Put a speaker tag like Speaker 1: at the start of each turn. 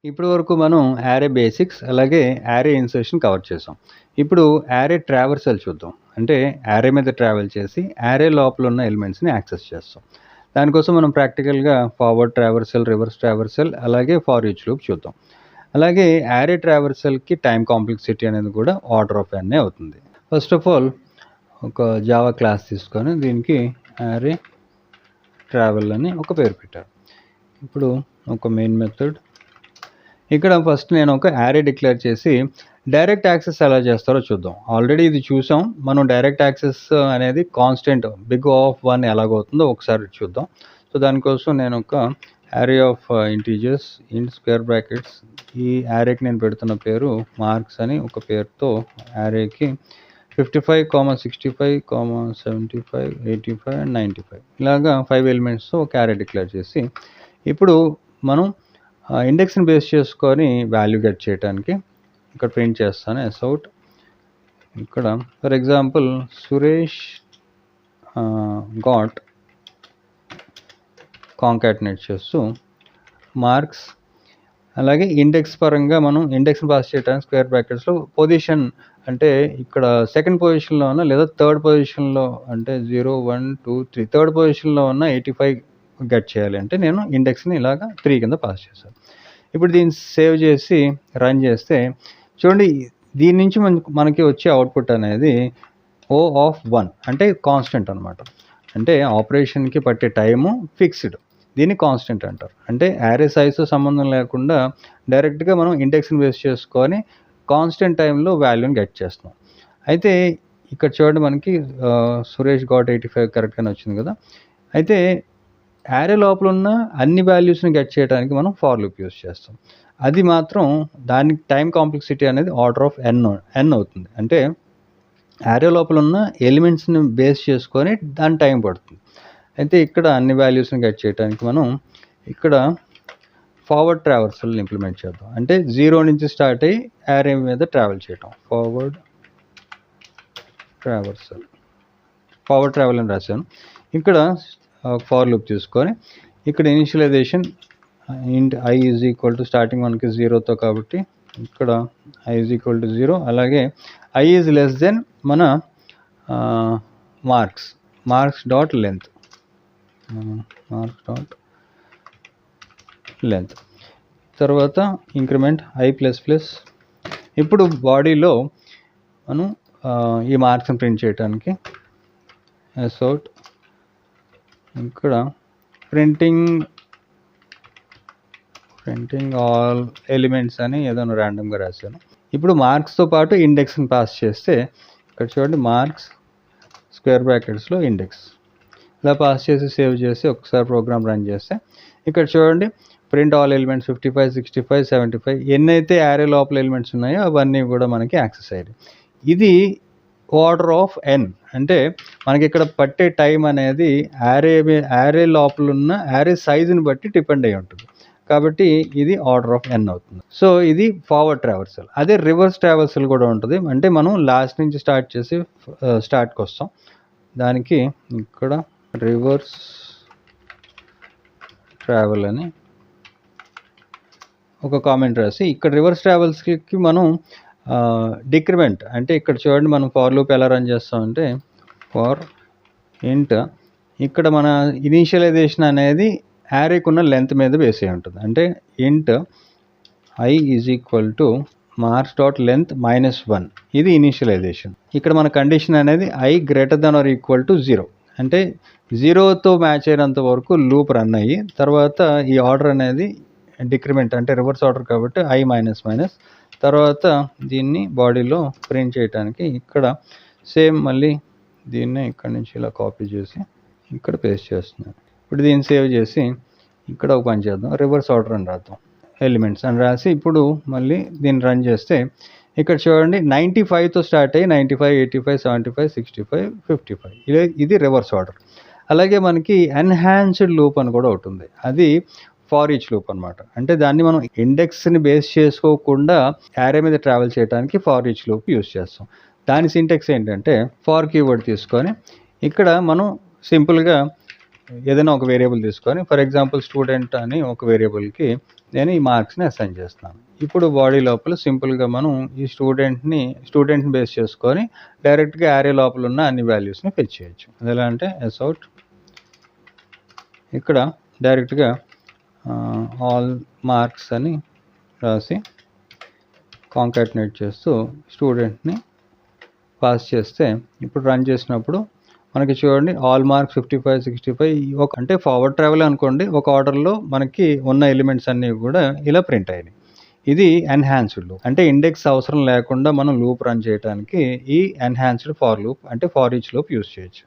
Speaker 1: ఇప్పటి వరకు మనం యారే బేసిక్స్ అలాగే యారే ఇన్సర్షన్ కవర్ చేసాం. ఇప్పుడు యారే ట్రావర్సల్ చూద్దాం. అంటే యారే మీద ట్రావెల్ చేసి యారే లోపల ఉన్న ఎలిమెంట్స్ని యాక్సెస్ చేస్తాం. దానికోసం మనం ప్రాక్టికల్గా ఫార్వర్డ్ ట్రావర్సల్, రివర్స్ ట్రావర్సల్ అలాగే ఫార్ ఈచ్ లూప్ చూద్దాం. అలాగే యారే ట్రావర్సల్కి టైం కాంప్లెక్సిటీ అనేది కూడా ఆర్డర్ ఆఫ్ n అవుతుంది. ఫస్ట్ ఆఫ్ ఆల్ ఒక జావా క్లాస్ తీసుకొని దీనికి యారే ట్రావెల్ అని ఒక పేరు పెట్టారు. ఇప్పుడు ఒక మెయిన్ మెథడ్, ఇక్కడ ఫస్ట్ నేను ఒక యారే డిక్లేర్ చేసి డైరెక్ట్ యాక్సెస్ ఎలా చేస్తారో చూద్దాం. ఆల్రెడీ ఇది చూసాం. మనం డైరెక్ట్ యాక్సెస్ అనేది కాన్స్టెంట్ బిగ్ ఆఫ్ 1 ఎలాగవుతుందో ఒకసారి చూద్దాం. సో దానికోసం నేను ఒక array of integers in square brackets, ఈ యారేకి నేను పెడుతున్న పేరు మార్క్స్ అని ఒక పేరుతో యారేకి 55, 65, 75, 85 అండ్ 95 ఇలాగా 5 ఎలిమెంట్స్తో ఒక యారే డిక్లేర్ చేసి ఇప్పుడు మనం ఇండెక్స్ని బేస్ చేసుకొని వాల్యూ గెట్ చేయడానికి ఇక్కడ ప్రింట్ చేస్తాను ఎస్అవుట్. ఇక్కడ ఫర్ ఎగ్జాంపుల్ సురేష్ గాట్ కాంకాటినేట్ చేస్తూ మార్క్స్, అలాగే ఇండెక్స్ పరంగా మనం ఇండెక్స్ని పాస్ చేయడానికి స్క్వేర్ బ్రాకెట్స్లో పొజిషన్ అంటే ఇక్కడ సెకండ్ పొజిషన్లో ఉన్న లేదా థర్డ్ పొజిషన్లో అంటే 0, 1, 2, 3 థర్డ్ పొజిషన్లో ఉన్న 85 గెట్ చేయాలి అంటే నేను ఇండెక్స్ని ఇలాగా 3 కింద పాస్ చేశాను. ఇప్పుడు దీన్ని సేవ్ చేసి రన్ చేస్తే చూడండి, దీని నుంచి మనకి వచ్చే అవుట్పుట్ అనేది O ఆఫ్ 1 అంటే కాన్స్టెంట్ అనమాట. అంటే ఆపరేషన్కి పట్టే టైము ఫిక్స్డ్, దీన్ని కాన్స్టెంట్ అంటారు. అంటే యారే సైజ్తో సంబంధం లేకుండా డైరెక్ట్గా మనం ఇండెక్స్ని బేస్ చేసుకొని కాన్స్టెంట్ టైంలో వాల్యూని గెట్ చేస్తున్నాం. అయితే ఇక్కడ చూడండి మనకి సురేష్ గాట్ 85 కరెక్ట్గానే వచ్చింది కదా. అయితే యారే లోపల ఉన్న అన్ని వాల్యూస్ని గెట్ చేయడానికి మనం ఫార్ లూప్ యూస్ చేస్తాం. అది మాత్రం దానికి టైం కాంప్లెక్సిటీ అనేది ఆర్డర్ ఆఫ్ n అవుతుంది. అంటే యారే లోపల ఉన్న ఎలిమెంట్స్ని బేస్ చేసుకొని దాని టైం పడుతుంది. అయితే ఇక్కడ అన్ని వాల్యూస్ని గెట్ చేయడానికి మనం ఇక్కడ ఫార్వర్డ్ ట్రావర్సల్ ఇంప్లిమెంట్ చేద్దాం. అంటే 0 నుంచి స్టార్ట్ అయ్యి యారే మీద ట్రావెల్ చేయటం. ఫార్వర్డ్ ట్రావెల్ అని రాశాను. ఇక్కడ ఫార్ లూప్ తీసుకొని ఇక్కడ ఇనిషియలైజేషన్ ఇంట్ i is equal to starting మనకి 0తో కాబట్టి ఇక్కడ i ఈజ్ ఈక్వల్ టు 0, అలాగే i ఈజ్ లెస్ దెన్ మన మార్క్స్ డాట్ లెంత్ తర్వాత ఇంక్రిమెంట్ i++. ఇప్పుడు బాడీలో మనం ఈ మార్క్స్ని ప్రింట్ చేయడానికి ఎస్అవుట్ ఇక్కడ ప్రింటింగ్ ఆల్ ఎలిమెంట్స్ అని ఏదైనా ర్యాండమ్గా రాశాను. ఇప్పుడు మార్క్స్తో పాటు ఇండెక్స్ని పాస్ చేస్తే ఇక్కడ చూడండి మార్క్స్ స్క్వేర్ బ్రాకెట్స్లో ఇండెక్స్ ఇలా పాస్ చేసి సేవ్ చేసి ఒకసారి ప్రోగ్రామ్ రన్ చేస్తే ఇక్కడ చూడండి ప్రింట్ ఆల్ ఎలిమెంట్స్ 55, 65, 75 ఎన్నైతే యారే లోపల ఎలిమెంట్స్ ఉన్నాయో అవన్నీ కూడా మనకి యాక్సెస్ అయ్యాయి. ఇది ఆర్డర్ ఆఫ్ n అంటే మనకి ఇక్కడ పట్టే టైం అనేది యారే లోపల ఉన్న యారే సైజుని బట్టి డిపెండ్ అయి ఉంటుంది. కాబట్టి ఇది ఆర్డర్ ఆఫ్ n అవుతుంది. సో ఇది ఫార్వర్డ్ ట్రావర్సల్. అదే రివర్స్ ట్రావర్సల్ కూడా ఉంటుంది. అంటే మనం లాస్ట్ నుంచి స్టార్ట్ చేసి స్టార్ట్కి వస్తాం. దానికి ఇక్కడ రివర్స్ ట్రావెల్ అని ఒక కామెంట్ రాసి ఇక్కడ రివర్స్ ట్రావెల్స్కి మనం డిక్రిమెంట్ అంటే ఇక్కడ చూడండి మనం ఫార్ లూప్ ఎలా రన్ చేస్తామంటే ఫార్ ఇంట్ ఇక్కడ మన ఇనీషియలైజేషన్ అనేది యారేకి ఉన్న లెంత్ మీద బేస్ అయి ఉంటుంది. అంటే int i is equal to marks dot length -1 ఇది ఇనీషియలైజేషన్. ఇక్కడ మన కండిషన్ అనేది i greater than or equal to 0 అంటే 0తో మ్యాచ్ అయినంత వరకు లూప్ రన్ అయ్యి తర్వాత ఈ ఆర్డర్ అనేది డిక్రిమెంట్ అంటే రివర్స్ ఆర్డర్ కాబట్టి i తర్వాత దీన్ని బాడీలో ప్రింట్ చేయడానికి ఇక్కడ సేమ్ మళ్ళీ దీన్ని ఇక్కడ నుంచి ఇలా కాపీ చేసి ఇక్కడ పేస్ట్ చేస్తున్నాను. ఇప్పుడు దీన్ని సేవ్ చేసి ఇక్కడ ఒక పని చేద్దాం, రివర్స్ ఆర్డర్ అని రాద్దాం, ఎలిమెంట్స్ అని రాసి ఇప్పుడు మళ్ళీ దీన్ని రన్ చేస్తే ఇక్కడ చూడండి 95తో స్టార్ట్ అయ్యి 95, 85, 75, 65, 55 ఇది రివర్స్ ఆర్డర్. అలాగే మనకి ఎన్హాన్స్డ్ లూప్ అని కూడా ఉంటుంది. అది ఫార్ ఈచ్ లూప్ అనమాట. అంటే దాన్ని మనం ఇండెక్స్ని బేస్ చేసుకోకుండా యారే మీద ట్రావెల్ చేయడానికి ఫార్ ఈచ్ లూప్ యూస్ చేస్తాం. దాని సింటెక్స్ ఏంటంటే ఫార్ కీవర్డ్ తీసుకొని ఇక్కడ మనం సింపుల్గా ఏదైనా ఒక వేరియబుల్ తీసుకొని ఫర్ ఎగ్జాంపుల్ స్టూడెంట్ అని ఒక వేరియబుల్కి నేను ఈ మార్క్స్ని అసైన్ చేస్తాను. ఇప్పుడు బాడీ లోపల సింపుల్గా మనం ఈ స్టూడెంట్ని బేస్ చేసుకొని డైరెక్ట్గా యారే లోపల ఉన్న అన్ని వాల్యూస్ని ఫెచ్ చేయొచ్చు. అది ఎలా అంటే అవుట్ ఇక్కడ డైరెక్ట్గా ఆల్ మార్క్స్ అని రాసి కాంకాటినేట్ చేస్తూ స్టూడెంట్ని పాస్ చేస్తే ఇప్పుడు రన్ చేసినప్పుడు మనకి చూడండి ఆల్ మార్క్స్ 55, 65 అంటే ఫార్వర్డ్ ట్రావెల్ అనుకోండి. ఒక ఆర్డర్లో మనకి ఉన్న ఎలిమెంట్స్ అన్నీ కూడా ఇలా ప్రింట్ అయినాయి. ఇది ఎన్హాన్స్డ్ లూప్. అంటే ఇండెక్స్ అవసరం లేకుండా మనం లూప్ రన్ చేయడానికి ఈ ఎన్హాన్స్డ్ ఫార్ లూప్ అంటే ఫార్ ఈచ్ లూప్ యూస్ చేయొచ్చు.